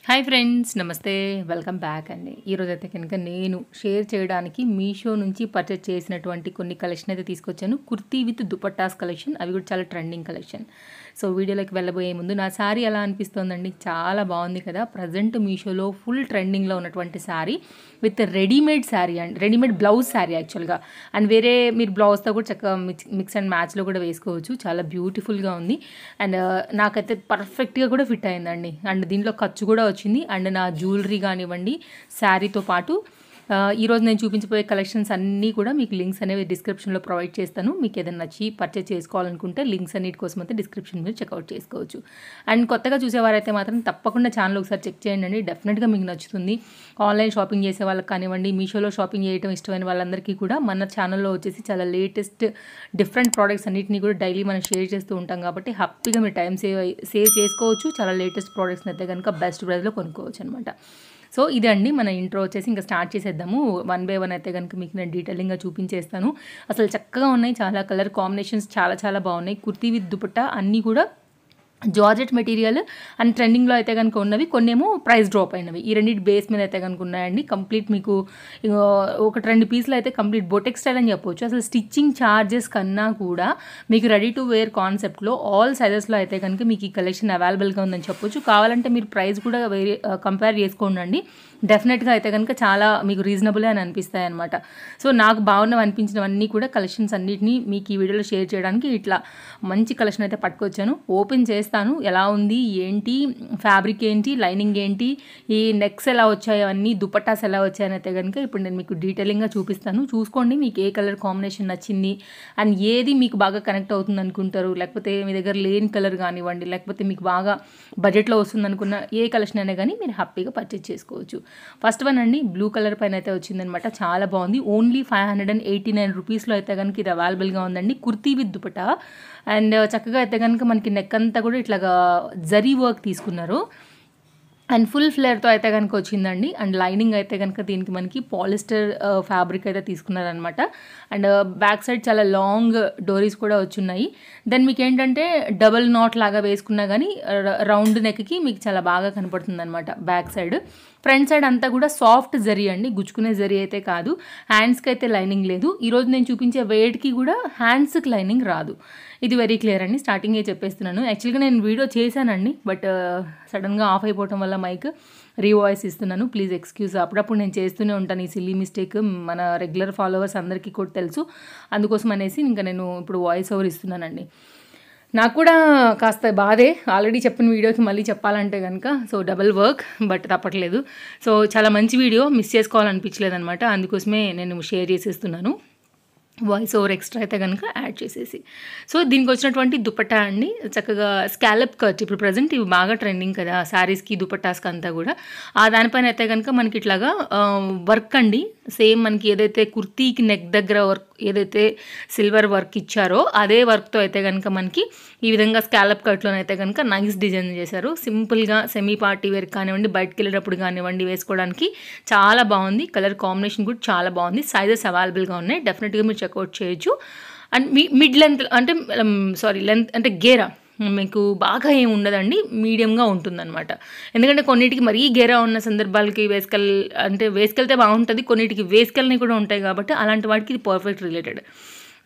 Hi friends, నమస్తే. Welcome back అండి. ఈరోజైతే కనుక నేను షేర్ చేయడానికి మీషో నుంచి పర్చేజ్ చేసినటువంటి కొన్ని కలెక్షన్ అయితే తీసుకొచ్చాను. Kurti with dupattas collection. అవి కూడా చాలా ట్రెండింగ్ కలెక్షన్. సో వీడియోలోకి వెళ్ళబోయే ముందు నా శారీ ఎలా అనిపిస్తోందండి? చాలా బాగుంది కదా. ప్రజెంట్ మీషోలో ఫుల్ ట్రెండింగ్లో ఉన్నటువంటి sari with readymade sari and readymade blouse sari యాక్చువల్గా. అండ్ వేరే మీరు బ్లౌజ్తో కూడా చక్కగా మిక్స్ అండ్ మ్యాచ్లో కూడా వేసుకోవచ్చు. చాలా బ్యూటిఫుల్గా ఉంది. అండ్ నాకైతే పర్ఫెక్ట్గా కూడా ఫిట్ అయిందండి. అండ్ దీంట్లో ఖర్చు కూడా వచ్చింది. అండ్ నా జ్యువెలరీ కానివ్వండి, శారీతో పాటు ఈరోజు నేను చూపించబోయే కలెక్షన్స్ అన్నీ కూడా మీకు లింక్స్ అనేవి డిస్క్రిప్షన్లో ప్రొవైడ్ చేస్తాను. మీకు ఏదైనా నచ్చి పర్చేజ్ చేసుకోవాలనుకుంటే లింక్స్ అన్నిటి కోసం అయితే డిస్క్రిప్షన్ మీద చెక్అవుట్ చేసుకోవచ్చు. అండ్ కొత్తగా చూసేవారైతే మాత్రం తప్పకుండా ఛానల్ ఒకసారి చెక్ చేయండి. డెఫినెట్గా మీకు నచ్చుతుంది. ఆన్లైన్ షాపింగ్ చేసే వాళ్ళకి కానివ్వండి, మీషోలో షాపింగ్ చేయడం ఇష్టమైన వాళ్ళందరికీ కూడా మన ఛానల్లో వచ్చేసి చాలా లేటెస్ట్ డిఫరెంట్ ప్రోడక్ట్స్ అన్నింటినీ కూడా డైలీ మనం షేర్ చేస్తూ ఉంటాం కాబట్టి హ్యాపీగా మీరు టైం సేవ్ చేసుకోవచ్చు. చాలా లేటెస్ట్ ప్రోడక్ట్స్ని అయితే కనుక బెస్ట్ ప్రైస్లో కొనుక్కోవచ్చు అనమాట. సో ఇదండి మన ఇంట్రో వచ్చేసి. ఇంకా స్టార్ట్ చేసేద్దాము. వన్ బై వన్ అయితే కనుక మీకు నేను డీటెయిలింగ్గా చూపించేస్తాను. అసలు చక్కగా ఉన్నాయి. చాలా కలర్ కాంబినేషన్స్ చాలా బాగున్నాయి. కుర్తీ విత్ దుపట్టా అన్నీ కూడా జార్జెట్ మెటీరియల్ అండ్ ట్రెండింగ్లో అయితే కనుక ఉన్నవి, కొన్నేమో ప్రైస్ డ్రాప్ అయినవి. ఈ రెండింటి బేస్ మీద అయితే కనుక ఉన్నాయండి. కంప్లీట్ మీకు ఒకటి రెండు పీసులు అయితే కంప్లీట్ బొటెక్ స్టైల్ అని చెప్పవచ్చు. అసలు స్టిచ్చింగ్ ఛార్జెస్ కన్నా కూడా మీకు రెడీ టు వేర్ కాన్సెప్ట్లో ఆల్ సైజెస్లో అయితే కనుక మీకు ఈ కలెక్షన్ అవైలబుల్గా ఉందని చెప్పొచ్చు. కావాలంటే మీరు ప్రైస్ కూడా కంపేర్ చేసుకోండి. డెఫినెట్గా అయితే కనుక చాలా మీకు రీజనబుల్ అని అనిపిస్తాయి అనమాట. సో నాకు బాగున్నవి అనిపించినవన్నీ కూడా కలెక్షన్స్ అన్నిటినీ మీకు ఈ వీడియోలో షేర్ చేయడానికి ఇట్లా మంచి కలెక్షన్ అయితే పట్టుకొచ్చాను. ఓపెన్ చేస్తాను, ఎలా ఉంది ఏంటి, ఫ్యాబ్రిక్ ఏంటి, లైనింగ్ ఏంటి, ఈ నెక్స్ ఎలా వచ్చాయి, అవన్నీ దుపట్టాస్ ఎలా వచ్చాయని అయితే కనుక ఇప్పుడు నేను మీకు డీటెయిలింగ్గా చూపిస్తాను. చూసుకోండి మీకు ఏ కలర్ కాంబినేషన్ నచ్చింది అండ్ ఏది మీకు బాగా కనెక్ట్ అవుతుంది అనుకుంటారు, లేకపోతే మీ దగ్గర లేని కలర్ కానివ్వండి, లేకపోతే మీకు బాగా బడ్జెట్లో వస్తుంది అనుకున్న ఏ కలెక్షన్ అయినా కానీ మీరు హ్యాపీగా పర్చేజ్ చేసుకోవచ్చు. ఫస్ట్ వన్ అండి, బ్లూ కలర్ పైన అయితే వచ్చిందనమాట. చాలా బాగుంది. ఓన్లీ 589 రూపీస్లో అయితే కనుక ఇది అవైలబుల్గా ఉందండి. కుర్తీ విత్ దుపట్టా అండ్ చక్కగా అయితే కనుక మనకి నెక్ అంతా కూడా ఇట్లాగా జరీ వర్క్ తీసుకున్నారు అండ్ ఫుల్ ఫ్లేర్తో అయితే కనుక వచ్చిందండి. అండ్ లైనింగ్ అయితే కనుక దీనికి మనకి పాలిస్టర్ ఫ్యాబ్రిక్ అయితే తీసుకున్నారనమాట. అండ్ బ్యాక్ సైడ్ చాలా లాంగ్ డోరీస్ కూడా వచ్చున్నాయి. దెన్ మీకు ఏంటంటే డబల్ నాట్ లాగా వేసుకున్నా కానీ రౌండ్ నెక్కి మీకు చాలా బాగా కనపడుతుంది అనమాట బ్యాక్ సైడ్. ఫ్రంట్ సైడ్ అంతా కూడా సాఫ్ట్ జరీ అండి, గుచ్చుకునే జరీ అయితే కాదు. హ్యాండ్స్కి అయితే లైనింగ్ లేదు. ఈరోజు నేను చూపించే వెయిట్కి కూడా హ్యాండ్స్కి లైనింగ్ రాదు. ఇది వెరీ క్లియర్ అండి, స్టార్టింగే చెప్పేస్తున్నాను. యాక్చువల్గా నేను వీడియో చేశానండి, బట్ సడన్గా ఆఫ్ అయిపోవటం వల్ల మైక్ రీవాయిస్ ఇస్తున్నాను. Please excuse. అప్పుడప్పుడు నేను చేస్తూనే ఉంటాను ఈ సిల్లీ మిస్టేక్. మన రెగ్యులర్ ఫాలోవర్స్ అందరికీ కూడా తెలుసు. అందుకోసం అనేసి ఇంకా నేను ఇప్పుడు వాయిస్ ఓవర్ ఇస్తున్నానండి. నాకు కూడా కాస్త బాధే, ఆల్రెడీ చెప్పిన వీడియోకి మళ్ళీ చెప్పాలంటే కనుక. సో డబుల్ వర్క్, బట్ తప్పట్లేదు. సో చాలా మంచి వీడియో, మిస్ చేసుకోవాలనిపించలేదు అనమాట. అందుకోసమే నేను షేర్ చేసేస్తున్నాను. వాయిస్ ఓవర్ ఎక్స్ట్రా అయితే కనుక యాడ్ చేసేసి. సో దీనికి వచ్చినటువంటి దుపట్టా అండి, చక్కగా స్కాలప్ కట్. ఇప్పుడు ప్రజెంట్ ఇవి బాగా ట్రెండింగ్ కదా శారీస్కి దుపట్టాస్కి అంతా కూడా. ఆ దానిపైన అయితే కనుక మనకి ఇట్లాగా వర్క్ అండి, సేమ్ మనకి ఏదైతే కుర్తీకి నెక్ దగ్గర వర్క్ ఏదైతే సిల్వర్ వర్క్ ఇచ్చారో అదే వర్క్తో అయితే కనుక మనకి ఈ విధంగా స్కాలప్ కట్లోనైతే కనుక నైస్ డిజైన్ చేశారు. సింపుల్గా సెమీ పార్టీ వేర్ కానివ్వండి, బయటకు వెళ్ళేటప్పుడు కానివ్వండి వేసుకోవడానికి చాలా బాగుంది. కలర్ కాంబినేషన్ కూడా చాలా బాగుంది. సైజెస్ అవైలబుల్గా ఉన్నాయి. డెఫినెట్గా మీరు చెక్అవుట్ చేయొచ్చు. అండ్ మిడ్ లెంత్ అంటే లెంత్ అంటే గేరా మీకు బాగా ఏమి ఉండదండి, మీడియంగా ఉంటుందన్నమాట. ఎందుకంటే కొన్నిటికి మరీ గేరా ఉన్న సందర్భాలకి వేసుకెళ్తే బాగుంటుంది, కొన్నిటికి వేసుకెళ్ళని కూడా ఉంటాయి కాబట్టి అలాంటి వాటికి ఇది పర్ఫెక్ట్ రిలేటెడ్.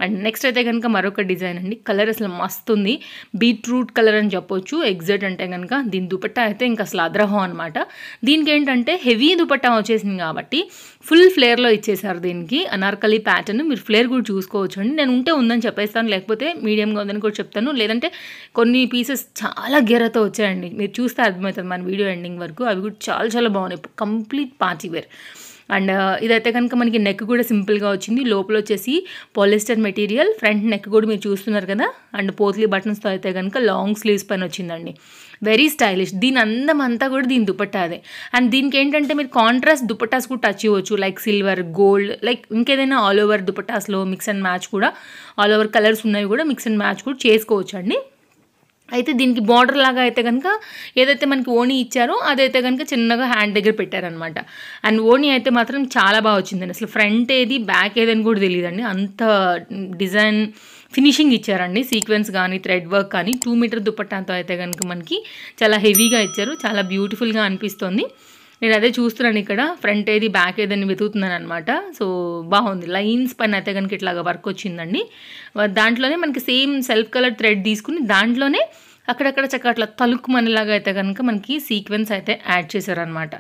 అండ్ నెక్స్ట్ అయితే కనుక మరొక డిజైన్ అండి. కలర్ అసలు మస్తు ఉంది, బీట్రూట్ కలర్ అని చెప్పొచ్చు. ఎగ్జాక్ట్ అంటే కనుక దీని దుపట్టా అయితే ఇంకా అసలు అద్రహం అనమాట. దీనికి ఏంటంటే హెవీ దుపట్టా వచ్చేసింది కాబట్టి ఫుల్ ఫ్లేర్లో ఇచ్చేసారు. దీనికి అనార్కలి ప్యాటర్న్, మీరు ఫ్లేర్ కూడా చూసుకోవచ్చు అండి. నేను ఉందని చెప్పేస్తాను, లేకపోతే మీడియంగా ఉందని కూడా చెప్తాను. లేదంటే కొన్ని పీసెస్ చాలా గెరతో వచ్చాయండి, మీరు చూస్తే అర్థమవుతుంది మన వీడియో ఎండింగ్ వరకు. అవి కూడా చాలా బాగున్నాయి, కంప్లీట్ పార్టీ వేర్. అండ్ ఇదైతే కనుక మనకి నెక్ కూడా సింపుల్గా వచ్చింది. లోపల వచ్చేసి పాలిస్టర్ మెటీరియల్, ఫ్రంట్ నెక్ కూడా మీరు చూస్తున్నారు కదా. అండ్ పోత్లీ బటన్స్తో అయితే కనుక లాంగ్ స్లీవ్స్ పైన వచ్చిందండి. Very stylish. దీని అందం అంతా కూడా దీని దుపట్టా అదే. అండ్ దీనికి ఏంటంటే మీరు కాంట్రాస్ట్ దుపట్టాస్ కూడా టచ్ ఇవ్వచ్చు, లైక్ సిల్వర్, గోల్డ్, లైక్ ఇంకేదైనా ఆల్ ఓవర్ దుపట్టాస్లో మిక్స్ అండ్ మ్యాచ్ కూడా, ఆల్ ఓవర్ కలర్స్ ఉన్నవి కూడా మిక్స్ అండ్ మ్యాచ్ కూడా చేసుకోవచ్చు అండి. అయితే దీనికి బార్డర్ లాగా అయితే కనుక ఏదైతే మనకి ఓణీ ఇచ్చారో అదైతే కనుక చిన్నగా హ్యాండ్ దగ్గర పెట్టారనమాట. అండ్ ఓణీ అయితే మాత్రం చాలా బాగా వచ్చిందండి. అసలు ఫ్రంట్ ఏది బ్యాక్ ఏదని కూడా తెలియదండి, అంత డిజైన్ ఫినిషింగ్ ఇచ్చారండి. సీక్వెన్స్ కానీ థ్రెడ్ వర్క్ కానీ 2 మీటర్ దుపట్టాతో అయితే కనుక మనకి చాలా హెవీగా ఇచ్చారు. చాలా బ్యూటిఫుల్గా అనిపిస్తుంది. నేను అదే చూస్తున్నాను ఇక్కడ ఫ్రంట్ ఏది బ్యాక్ ఏదని వెతుకుతున్నాను అనమాట. సో బాగుంది. లైన్స్ పైన అయితే కనుక ఇట్లాగా వర్క్ వచ్చిందండి. దాంట్లోనే మనకి సేమ్ సెల్ఫ్ కలర్ థ్రెడ్ తీసుకుని దాంట్లోనే అక్కడక్కడ చక్కగా అట్లా తలుకు మనలాగా అయితే కనుక మనకి సీక్వెన్స్ అయితే యాడ్ చేశారనమాట.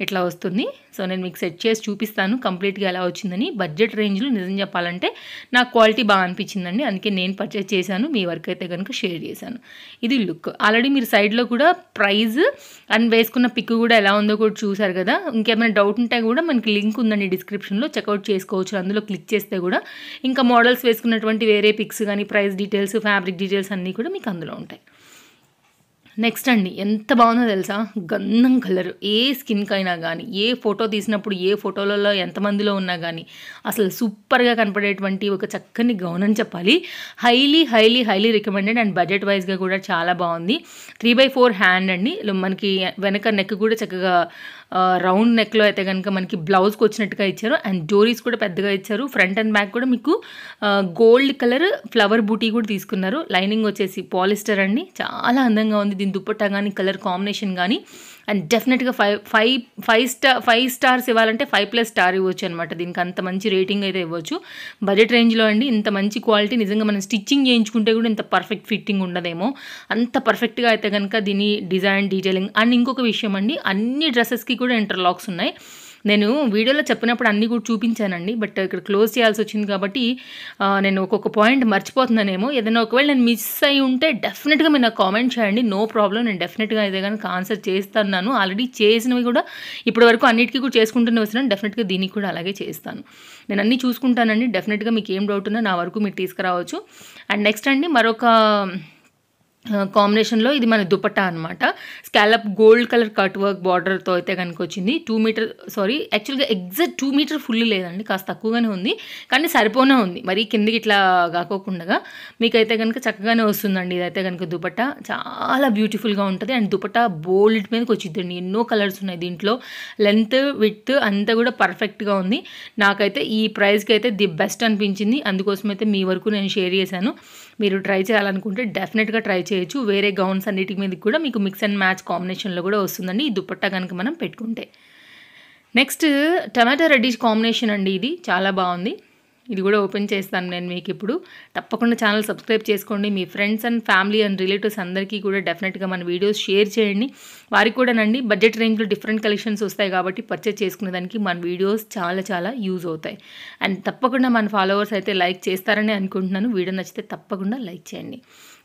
ఇట్లా వస్తుంది. సో నేను మీకు సెట్ చేసి చూపిస్తాను కంప్లీట్గా ఎలా వచ్చిందని. బడ్జెట్ రేంజ్లో నిజం చెప్పాలంటే నాకు క్వాలిటీ బాగా అనిపించిందండి. అందుకే నేను పర్చేస్ చేశాను. మీ వర్క్ అయితే కనుక షేర్ చేశాను. ఇది లుక్. ఆల్రెడీ మీరు సైడ్లో కూడా ప్రైస్ అండ్ వేసుకున్న పిక్ కూడా ఎలా ఉందో కూడా చూసారు కదా. ఇంకేమైనా డౌట్ ఉంటే కూడా మనకి లింక్ ఉందండి డిస్క్రిప్షన్లో, చెక్అవుట్ చేసుకోవచ్చు. అందులో క్లిక్ చేస్తే కూడా ఇంకా మోడల్స్ వేసుకున్నటువంటి వేరే పిక్స్ కానీ ప్రైస్ డీటెయిల్స్ ఫ్యాబ్రిక్ డీటెయిల్స్ అన్నీ కూడా మీకు అందులో ఉంటాయి. నెక్స్ట్ అండి, ఎంత బాగుందో తెలుసా? గంధం కలర్. ఏ స్కిన్కైనా కానీ ఏ ఫోటో తీసినప్పుడు ఏ ఫోటోలలో ఎంతమందిలో ఉన్నా కానీ అసలు సూపర్గా కనపడేటువంటి ఒక చక్కని గౌన్ అని చెప్పాలి. Highly highly highly recommended and budget వైజ్గా కూడా చాలా బాగుంది. 3/4 హ్యాండ్ అండి. మనకి వెనక నెక్ కూడా చక్కగా రౌండ్ నెక్లో అయితే కనుక మనకి బ్లౌజ్కి వచ్చినట్టుగా ఇచ్చారు. అండ్ డోరీస్ కూడా పెద్దగా ఇచ్చారు. ఫ్రంట్ అండ్ బ్యాక్ కూడా మీకు గోల్డ్ కలర్ ఫ్లవర్ బూటీ కూడా తీసుకున్నారు. లైనింగ్ వచ్చేసి పాలిస్టర్ అండి. చాలా అందంగా ఉంది. దీని దుపట్టా కానీ కలర్ కాంబినేషన్ కానీ. అండ్ డెఫినెట్గా 5 స్టార్స్ ఇవ్వాలంటే 5+ స్టార్ ఇవ్వచ్చు అనమాట. దీనికి అంత మంచి రేటింగ్ అయితే ఇవ్వచ్చు. బడ్జెట్ రేంజ్లో అండి ఇంత మంచి క్వాలిటీ నిజంగా మనం స్టిచ్చింగ్ చేయించుకుంటే కూడా ఇంత పర్ఫెక్ట్ ఫిట్టింగ్ ఉండదేమో. అంత పర్ఫెక్ట్గా అయితే కనుక దీని డిజైన్ డీటెయిలింగ్. అండ్ ఇంకొక విషయం అండి, అన్ని డ్రెస్సెస్కి కూడా ఇంటర్లాక్స్ ఉన్నాయి. నేను వీడియోలో చెప్పినప్పుడు అన్నీ కూడా చూపించానండి. బట్ ఇక్కడ క్లోజ్ చేయాల్సి వచ్చింది కాబట్టి నేను ఒక్కొక్క పాయింట్ మర్చిపోతున్నానేమో. ఏదైనా ఒకవేళ నేను మిస్ అయి ఉంటే డెఫినెట్గా మీరు నాకు కామెంట్ చేయండి. No problem. నేను డెఫినెట్గా అయితే కనుక ఆన్సర్ చేస్తున్నాను. ఆల్రెడీ చేసినవి కూడా ఇప్పటి వరకు అన్నిటికీ కూడా చేసుకుంటూనే వస్తున్నాను. డెఫినెట్గా దీనికి కూడా అలాగే చేస్తాను. నేను అన్నీ చూసుకుంటానండి. డెఫినెట్గా మీకు ఏం డౌట్ ఉన్నా నా వరకు మీరు తీసుకురావచ్చు. అండ్ నెక్స్ట్ అండి మరొక కాంబినేషన్లో ఇది మన దుపట్టా అనమాట. Scallop gold colour cut work బార్డర్తో అయితే కనుక వచ్చింది. 2 మీటర్ యాక్చువల్గా ఎగ్జాక్ట్ 2 మీటర్ ఫుల్ లేదండి, కాస్త తక్కువగానే ఉంది. కానీ సరిపోనే ఉంది. మరీ కిందకి ఇట్లా కాకోకుండా మీకైతే కనుక చక్కగానే వస్తుందండి. ఇదైతే కనుక దుపట్టా చాలా బ్యూటిఫుల్గా ఉంటుంది. అండ్ దుపట్టా బోల్డ్ మీదకి వచ్చిందండి. ఎన్నో కలర్స్ ఉన్నాయి దీంట్లో. లెంత్ విడ్త్ అంతా కూడా పర్ఫెక్ట్గా ఉంది. నాకైతే ఈ ప్రైస్కి అయితే ది బెస్ట్ అనిపించింది. అందుకోసమైతే మీ వరకు నేను షేర్ చేశాను. మీరు ట్రై చేయాలనుకుంటే డెఫినెట్గా ట్రై చేయొచ్చు. వేరే గౌన్స్ అన్నిటి మీద కూడా మీకు మిక్స్ అండ్ మ్యాచ్ కాంబినేషన్లో కూడా వస్తుందండి ఈ దుపట్టా కనుక మనం పెట్టుకుంటే. నెక్స్ట్ టమాటా రెడ్డిష్ కాంబినేషన్ అండి. ఇది చాలా బాగుంది. ఇది కూడా ఓపెన్ చేస్తాను నేను మీకు ఇప్పుడు. తప్పకుండా ఛానల్ సబ్స్క్రైబ్ చేసుకోండి. మీ friends and family and relatives అందరికీ కూడా డెఫినెట్గా మన వీడియోస్ షేర్ చేయండి. వారికి కూడానండి బడ్జెట్ రేంజ్లో డిఫరెంట్ కలెక్షన్స్ వస్తాయి కాబట్టి పర్చేస్ చేసుకునేదానికి మన వీడియోస్ చాలా చాలా యూజ్ అవుతాయి. అండ్ తప్పకుండా మన ఫాలోవర్స్ అయితే లైక్ చేస్తారని అనుకుంటున్నాను. వీడియో నచ్చితే తప్పకుండా లైక్ చేయండి.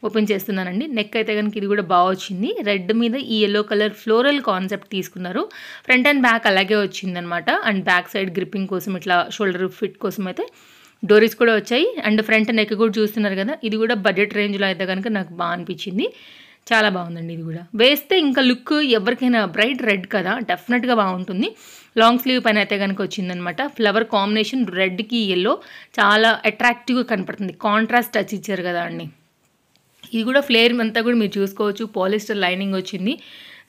ఓపెన్ చేస్తున్నానండి. నెక్ అయితే కనుక ఇది కూడా బాగా వచ్చింది. రెడ్ మీద ఈ ఎల్లో కలర్ ఫ్లోరల్ కాన్సెప్ట్ తీసుకున్నారు. ఫ్రంట్ అండ్ బ్యాక్ అలాగే వచ్చిందనమాట. అండ్ బ్యాక్ సైడ్ గ్రిప్పింగ్ కోసం ఇట్లా షోల్డర్ ఫిట్ కోసం అయితే డోరీస్ కూడా వచ్చాయి. అండ్ ఫ్రంట్ నెక్ కూడా చూస్తున్నారు కదా. ఇది కూడా బడ్జెట్ రేంజ్లో అయితే కనుక నాకు బాగా అనిపించింది. చాలా బాగుందండి. ఇది కూడా వేస్తే ఇంకా లుక్ ఎవరికైనా బ్రైట్ రెడ్ కదా డెఫినెట్గా బాగుంటుంది. లాంగ్ స్లీవ్ పైన అయితే కనుక వచ్చిందనమాట. ఫ్లవర్ కాంబినేషన్ రెడ్కి ఎల్లో చాలా అట్రాక్టివ్గా కనపడుతుంది. కాంట్రాస్ట్ టచ్ ఇచ్చారు కదా అండి. ఇది కూడా ఫ్లేర్ అంతా కూడా మీరు చూసుకోవచ్చు. పాలిస్టర్ లైనింగ్ వచ్చింది.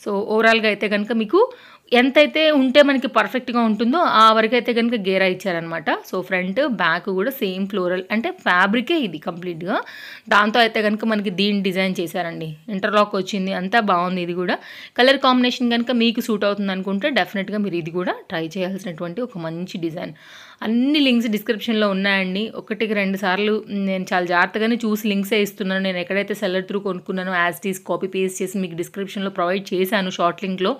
సో ఓవరాల్గా అయితే కనుక మీకు ఎంతైతే ఉంటే మనకి పర్ఫెక్ట్గా ఉంటుందో ఆ వరకు అయితే కనుక గేరా ఇచ్చారనమాట. సో ఫ్రంట్ బ్యాక్ కూడా సేమ్ ఫ్లోరల్ అంటే ఫ్యాబ్రికే ఇది కంప్లీట్గా. దాంతో అయితే కనుక మనకి దీన్ని డిజైన్ చేశారండి. ఇంటర్లాక్ వచ్చింది. అంతా బాగుంది. ఇది కూడా కలర్ కాంబినేషన్ కనుక మీకు సూట్ అవుతుంది అనుకుంటే డెఫినెట్గా మీరు ఇది కూడా ట్రై చేయాల్సినటువంటి ఒక మంచి డిజైన్. అన్ని లింక్స్ డిస్క్రిప్షన్లో ఉన్నాయండి. 1-2 సార్లు నేను చాలా జాగ్రత్తగానే చూసి లింక్సే ఇస్తున్నాను. నేను ఎక్కడైతే సెల్లర్ త్రూ కొనుక్కున్నానో as it is copy paste చేసి మీకు డిస్క్రిప్షన్లో ప్రొవైడ్ చేశాను షార్ట్ లింక్లో.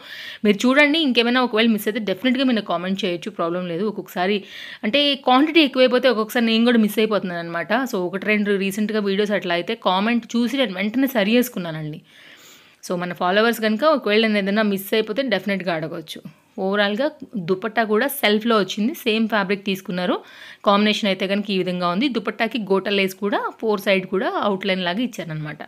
మీరు చూడండి. ఇంకేమైనా ఒకవేళ మిస్ అయితే డెఫినెట్గా మీరు కామెంట్ చేయొచ్చు. ప్రాబ్లం లేదు. ఒక్కొక్కసారి అంటే క్వాంటిటీ ఎక్కువైపోతే ఒక్కొక్కసారి నేను కూడా మిస్ అయిపోతున్నాను అనమాట. సో 1-2 రీసెంట్గా వీడియోస్ అట్లా అయితే కామెంట్ చూసి నేను వెంటనే సరి చేసుకున్నానండి. సో మన ఫాలోవర్స్ కనుక ఒకవేళ నేను ఏదైనా మిస్ అయిపోతే డెఫినెట్గా అడగవచ్చు. ఓవరాల్గా దుపట్టా కూడా సెల్ఫ్లో వచ్చింది. సేమ్ ఫ్యాబ్రిక్ తీసుకున్నారు. కాంబినేషన్ అయితే కనుక ఈ విధంగా ఉంది. దుపట్టాకి గోటల్ లేస్ కూడా 4 సైడ్ కూడా అవుట్లైన్ లాగా ఇచ్చారనమాట.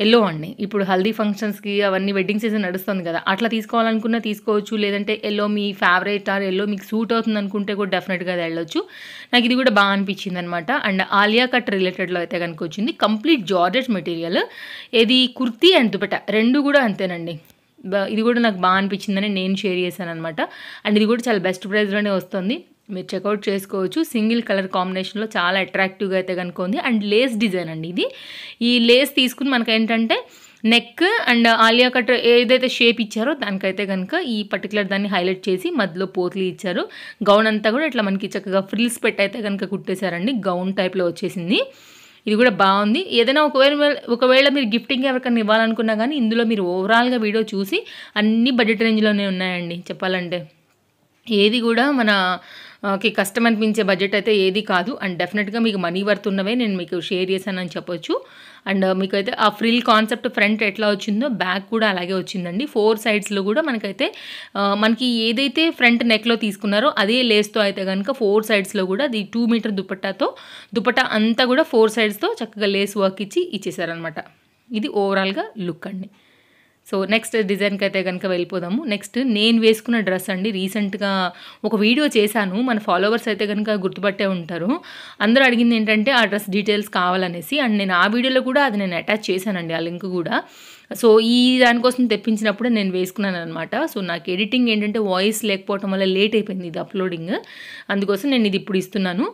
ఎల్లో అండి. ఇప్పుడు హల్దీ ఫంక్షన్స్కి అవన్నీ వెడ్డింగ్ సీజన్ నడుస్తుంది కదా, అట్లా తీసుకోవాలనుకున్నా తీసుకోవచ్చు. లేదంటే ఎల్లో మీ ఫేవరెట్ ఆర్ ఎల్లో మీకు సూట్ అవుతుంది అనుకుంటే కూడా డెఫినెట్గా అది వెళ్ళొచ్చు. నాకు ఇది కూడా బాగా అనిపించింది అనమాట. అండ్ ఆలియా కట్ రిలేటెడ్లో అయితే కనుక వచ్చింది. Complete georgette material. ఇది కుర్తీ అండ్ దుపట్టా రెండు కూడా అంతేనండి. ఇది కూడా నాకు బాగా అనిపించిందని నేను షేర్ చేశాను అనమాట. అండ్ ఇది కూడా చాలా బెస్ట్ ప్రైస్లోనే వస్తుంది. మీరు చెక్అవుట్ చేసుకోవచ్చు. సింగిల్ కలర్ కాంబినేషన్లో చాలా అట్రాక్టివ్గా అయితే కనుక ఉంది. అండ్ లేస్ డిజైన్ అండి ఇది. ఈ లేస్ తీసుకుని మనకేంటంటే నెక్ అండ్ ఆలియా కట్ ఏదైతే షేప్ ఇచ్చారో దానికైతే కనుక ఈ పర్టికులర్ దాన్ని హైలైట్ చేసి మధ్యలో పోత్లీ ఇచ్చారు. గౌన్ అంతా కూడా ఇట్లా మనకి చక్కగా ఫ్రిల్స్ పెట్టయితే కనుక కుట్టేశారండి. గౌన్ టైప్లో వచ్చేసింది. ఇది కూడా బాగుంది. ఏదైనా ఒకవేళ మీరు గిఫ్టింగ్ ఎవరికైనా ఇవ్వాలనుకున్నా కానీ ఇందులో మీరు ఓవరాల్గా వీడియో చూసి అన్ని బడ్జెట్ రేంజ్లోనే ఉన్నాయండి చెప్పాలంటే. ఏది కూడా మనకి కష్టం అనిపించే బడ్జెట్ అయితే ఏది కాదు. అండ్ డెఫినెట్గా మీకు మనీ వర్త్ ఉన్నవే నేను మీకు షేర్ చేశానని చెప్పొచ్చు. అండ్ మీకైతే ఆ ఫ్రిల్ కాన్సెప్ట్ ఫ్రంట్ ఎట్లా వచ్చిందో బ్యాక్ కూడా అలాగే వచ్చిందండి. 4 సైడ్స్లో కూడా మనకి ఏదైతే ఫ్రంట్ నెక్లో తీసుకున్నారో అదే లేస్తో అయితే కనుక 4 సైడ్స్లో కూడా అది 2 మీటర్ దుపట్టా అంతా కూడా 4 సైడ్స్తో చక్కగా లేస్ వర్క్ ఇచ్చేసారనమాట. ఇది ఓవరాల్గా లుక్ అండి. సో నెక్స్ట్ డిజైన్కి అయితే కనుక వెళ్ళిపోదాము. నెక్స్ట్ నేను వేసుకున్న డ్రెస్ అండి. రీసెంట్గా ఒక వీడియో చేశాను. మన ఫాలోవర్స్ అయితే కనుక గుర్తుపట్టే ఉంటారు. అందరూ అడిగింది ఏంటంటే ఆ డ్రెస్ డీటెయిల్స్ కావాలనేసి. అండ్ నేను ఆ వీడియోలో కూడా అది నేను అటాచ్ చేశానండి ఆ లింక్ కూడా. సో ఈ దానికోసం తెప్పించినప్పుడు నేను వేసుకున్నాను అనమాట. సో నాకు ఎడిటింగ్ ఏంటంటే వాయిస్ లేకపోవడం వల్ల లేట్ అయిపోయింది ఇది అప్లోడింగ్. అందుకోసం నేను ఇది ఇప్పుడు ఇస్తున్నాను.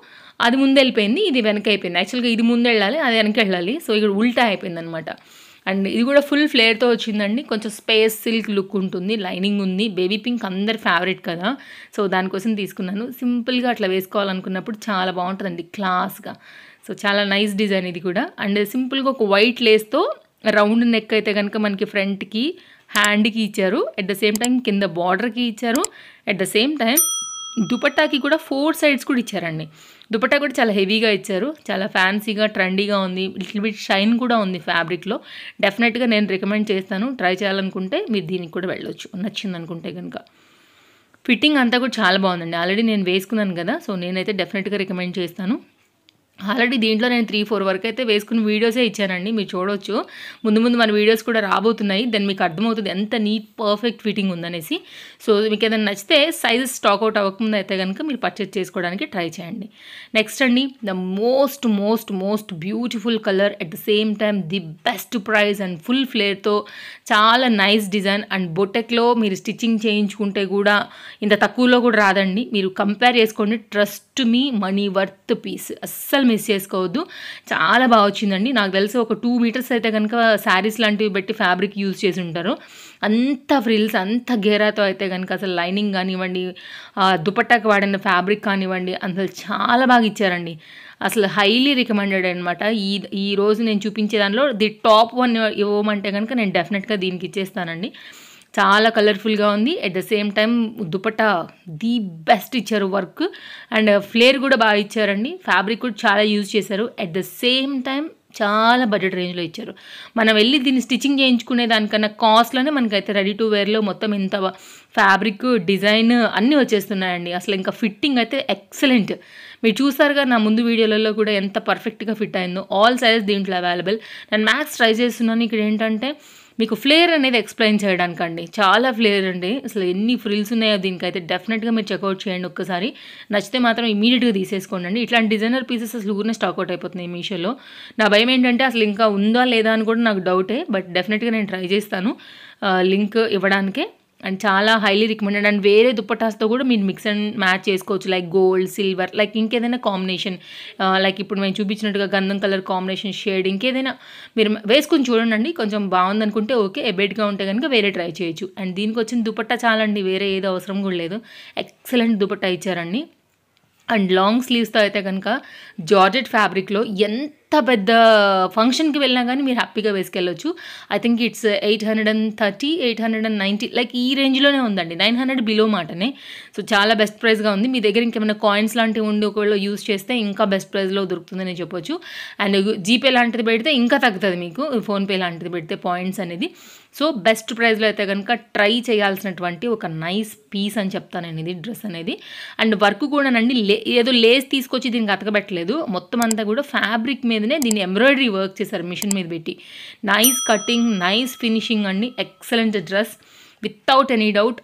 అది ముందు వెళ్ళిపోయింది, ఇది వెనక అయిపోయింది. యాక్చువల్గా ఇది ముందు వెళ్ళాలి, అది వెనక వెళ్ళాలి. సో ఇక్కడ ఉల్టా అయిపోయింది అనమాట. అండ్ ఇది కూడా ఫుల్ ఫ్లేర్తో వచ్చిందండి. కొంచెం స్పేస్ సిల్క్ లుక్ ఉంటుంది, లైనింగ్ ఉంది. బేబీ పింక్ అందరి ఫేవరెట్ కదా, సో దానికోసం తీసుకున్నాను. సింపుల్గా అట్లా వేసుకోవాలనుకున్నప్పుడు చాలా బాగుంటుందండి క్లాస్గా. సో చాలా నైస్ డిజైన్ ఇది కూడా. అండ్ సింపుల్గా ఒక వైట్ లేస్తో రౌండ్ నెక్ అయితే కనుక మనకి ఫ్రంట్కి హ్యాండ్కి ఇచ్చారు. అట్ ద సేమ్ టైం కింద బార్డర్కి ఇచ్చారు. అట్ ద సేమ్ టైం దుపట్టాకి కూడా 4 సైడ్స్ కూడా ఇచ్చారండి. దుపట్టా కూడా చాలా హెవీగా ఇచ్చారు. చాలా ఫ్యాన్సీగా ట్రెండీగా ఉంది. లిటిల్ బిట్ షైన్ కూడా ఉంది ఫ్యాబ్రిక్లో. డెఫినెట్గా నేను రికమెండ్ చేస్తాను. ట్రై చేయాలనుకుంటే మీరు దీనికి కూడా వెళ్ళొచ్చు నచ్చింది అనుకుంటే కనుక. ఫిట్టింగ్ అంతా కూడా చాలా బాగుందండి. ఆల్రెడీ నేను వేసుకున్నాను కదా, సో నేనైతే డెఫినెట్గా రికమెండ్ చేస్తాను. ఆల్రెడీ దీంట్లో నేను 3-4 వరకు అయితే వేసుకుని వీడియోసే ఇచ్చానండి. మీరు చూడవచ్చు. ముందు మన వీడియోస్ కూడా రాబోతున్నాయి. దెన్ మీకు అర్థమవుతుంది ఎంత నీట్ పర్ఫెక్ట్ ఫిట్టింగ్ ఉందనేసి. సో మీకు ఏదైనా నచ్చితే సైజెస్ స్టాక్అవుట్ అవ్వకముందు అయితే కనుక మీరు పర్చేస్ చేసుకోవడానికి ట్రై చేయండి. నెక్స్ట్ అండి, the most beautiful colour, at the same time the best price and full ఫ్లేర్తో చాలా నైస్ డిజైన్. అండ్ బొటెక్లో మీరు స్టిచ్చింగ్ చేయించుకుంటే కూడా ఇంత తక్కువలో కూడా రాదండి. మీరు కంపేర్ చేసుకోండి. Trust me, money worth piece. అస్సలు మిస్ చేసుకోవద్దు. చాలా బాగా వచ్చిందండి. నాకు తెలిసి ఒక 2 మీటర్స్ అయితే కనుక శారీస్ లాంటివి పెట్టి ఫ్యాబ్రిక్ యూజ్ చేసి ఉంటారు. అంత ఫ్రిల్స్ అంత గేరాతో అయితే కనుక అసలు లైనింగ్ కానివ్వండి, దుపట్టాకి వాడిన ఫ్యాబ్రిక్ కానివ్వండి, అసలు చాలా బాగా ఇచ్చారండి. అసలు హైలీ రికమెండెడ్ అనమాట. ఈ రోజు నేను చూపించే దానిలో ది టాప్ 1 ఇవ్వమంటే కనుక నేను డెఫినెట్గా దీనికి ఇచ్చేస్తానండి. చాలా కలర్ఫుల్గా ఉంది. At the same time dupatta the best ఇచ్చారు వర్క్. అండ్ ఫ్లేర్ కూడా బాగా ఇచ్చారండి. ఫ్యాబ్రిక్ కూడా చాలా యూజ్ చేశారు. అట్ ద సేమ్ టైం చాలా బడ్జెట్ రేంజ్లో ఇచ్చారు. మనం వెళ్ళి దీన్ని స్టిచ్చింగ్ చేయించుకునే దానికన్నా కాస్ట్లోనే మనకైతే రెడీ టు వేర్లో మొత్తం ఇంత ఫ్యాబ్రిక్ డిజైన్ అన్నీ వచ్చేస్తున్నాయండి. అసలు ఇంకా ఫిట్టింగ్ అయితే ఎక్సలెంట్. మీరు చూసారుగా నా ముందు వీడియోలలో కూడా ఎంత పర్ఫెక్ట్గా ఫిట్ అయిందో. ఆల్ సైజెస్ దీంట్లో అవైలబుల్. నేను మ్యాక్స్ ట్రై చేస్తున్నాను. ఇక్కడ ఏంటంటే మీకు ఫ్లేర్ అనేది ఎక్స్ప్లెయిన్ చేయడానికండి. చాలా ఫ్లేర్ అండి. అసలు ఎన్ని ఫ్రిల్స్ ఉన్నాయో దీనికైతే డెఫినెట్గా మీరు చెక్అవుట్ చేయండి ఒక్కసారి. నచ్చితే మాత్రం ఇమీడియట్గా తీసేసుకోండి అండి. ఇట్లాంటి డిజైనర్ పీసెస్ అసలు ఊరినే స్టాక్అవుట్ అయిపోతున్నాయి మీషోలో. నా భయం ఏంటంటే అసలు ఇంకా ఉందా లేదా అని కూడా నాకు డౌటే. బట్ డెఫినెట్గా నేను ట్రై చేస్తాను లింక్ ఇవ్వడానికే. అండ్ చాలా హైలీ రికమెండెడ్. అండ్ వేరే దుప్పటాస్తో కూడా మీరు మిక్స్ అండ్ మ్యాచ్ చేసుకోవచ్చు. లైక్ గోల్డ్, సిల్వర్, లైక్ ఇంకేదైనా కాంబినేషన్, లైక్ ఇప్పుడు మేము చూపించినట్టుగా గంధం కలర్ కాంబినేషన్ షేడ్ ఇంకేదైనా మీరు వేసుకుని చూడండి. కొంచెం బాగుందనుకుంటే ఓకే, ఎబెడ్గా ఉంటే కనుక వేరే ట్రై చేయొచ్చు. అండ్ దీనికి వచ్చిన దుపట్టా చాలండి, వేరే ఏదో అవసరం కూడా లేదు. ఎక్సలెంట్ దుపట్టా ఇచ్చారండి. అండ్ లాంగ్ స్లీవ్స్తో అయితే కనుక జార్జెట్ ఫ్యాబ్రిక్లో ఎంత పెద్ద ఫంక్షన్కి వెళ్ళినా కానీ మీరు హ్యాపీగా వేసుకెళ్ళొచ్చు. ఐ థింక్ ఇట్స్ 830, 890 లైక్ ఈ రేంజ్లోనే ఉందండి. 900 బిలో మాటనే. సో చాలా బెస్ట్ ప్రైస్గా ఉంది. మీ దగ్గర ఇంకేమైనా కాయిన్స్ లాంటివి ఉండి ఒకవేళ యూస్ చేస్తే ఇంకా బెస్ట్ ప్రైస్లో దొరుకుతుందని చెప్పొచ్చు. అండ్ జీపే లాంటిది పెడితే ఇంకా తగ్గుతుంది మీకు, ఫోన్పే లాంటిది పెడితే పాయింట్స్ అనేది. సో బెస్ట్ ప్రైస్లో అయితే కనుక ట్రై చేయాల్సినటువంటి ఒక నైస్ పీస్ అని చెప్తానండి ఇది డ్రెస్ అనేది. అండ్ వర్క్ కూడానండి ఏదో లేస్ తీసుకొచ్చి దీనికి అతకబెట్టలేదు. మొత్తం అంతా కూడా ఫ్యాబ్రిక్ మీదనే దీన్ని ఎంబ్రాయిడరీ వర్క్ చేశారు మిషన్ మీద పెట్టి. నైస్ కటింగ్, నైస్ ఫినిషింగ్ అండి. Excellent dress without any doubt.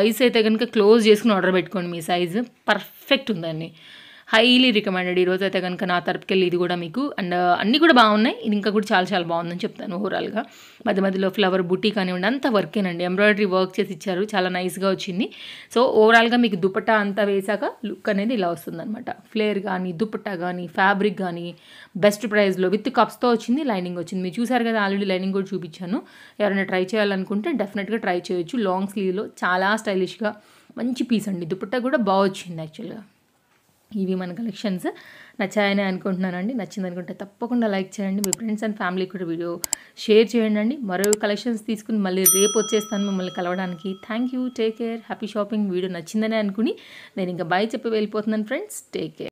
Ice అయితే కనుక క్లోజ్ చేసుకుని ఆర్డర్ పెట్టుకోండి. మీ సైజు పర్ఫెక్ట్ ఉందండి. Highly recommended. ఈరోజైతే కనుక నా తరపుకెళ్ళి ఇది కూడా మీకు అండ్ అన్నీ కూడా బాగున్నాయి. ఇది ఇంకా కూడా చాలా చాలా బాగుందని చెప్తాను ఓవరాల్గా. మధ్య మధ్యలో ఫ్లవర్ బుటీ కానివ్వండి అంతా వర్కేనండి. ఎంబ్రాయిడరీ వర్క్ చేసి ఇచ్చారు, చాలా నైస్గా వచ్చింది. సో ఓవరాల్గా మీకు దుపట్టా అంతా వేసాక లుక్ అనేది ఇలా వస్తుందన్నమాట. ఫ్లేర్ కానీ దుపట్టా కానీ ఫ్యాబ్రిక్ కానీ బెస్ట్ ప్రైస్లో విత్ కప్స్తో వచ్చింది, లైనింగ్ వచ్చింది. మీరు చూసారు కదా, ఆల్రెడీ లైనింగ్ కూడా చూపించాను. ఎవరైనా ట్రై చేయాలనుకుంటే డెఫినెట్గా ట్రై చేయొచ్చు. లాంగ్ స్లీవ్లో చాలా స్టైలిష్గా మంచి పీస్ అండి. దుపట్టా కూడా బాగా వచ్చింది యాక్చువల్గా. ఇవి మన కలెక్షన్స్ నచ్చాయని అనుకుంటున్నానండి. నచ్చింది అనుకుంటే తప్పకుండా లైక్ చేయండి. మీ ఫ్రెండ్స్ అండ్ ఫ్యామిలీ కూడా వీడియో షేర్ చేయండి అండి. మరో కలెక్షన్స్ తీసుకుని మళ్ళీ రేపు వచ్చేస్తాను మిమ్మల్ని కలవడానికి. Thank you, take care, happy shopping. Video నచ్చిందని అనుకుని నేను ఇంకా బై చెప్పి వెళ్ళిపోతున్నాను ఫ్రెండ్స్. Take care.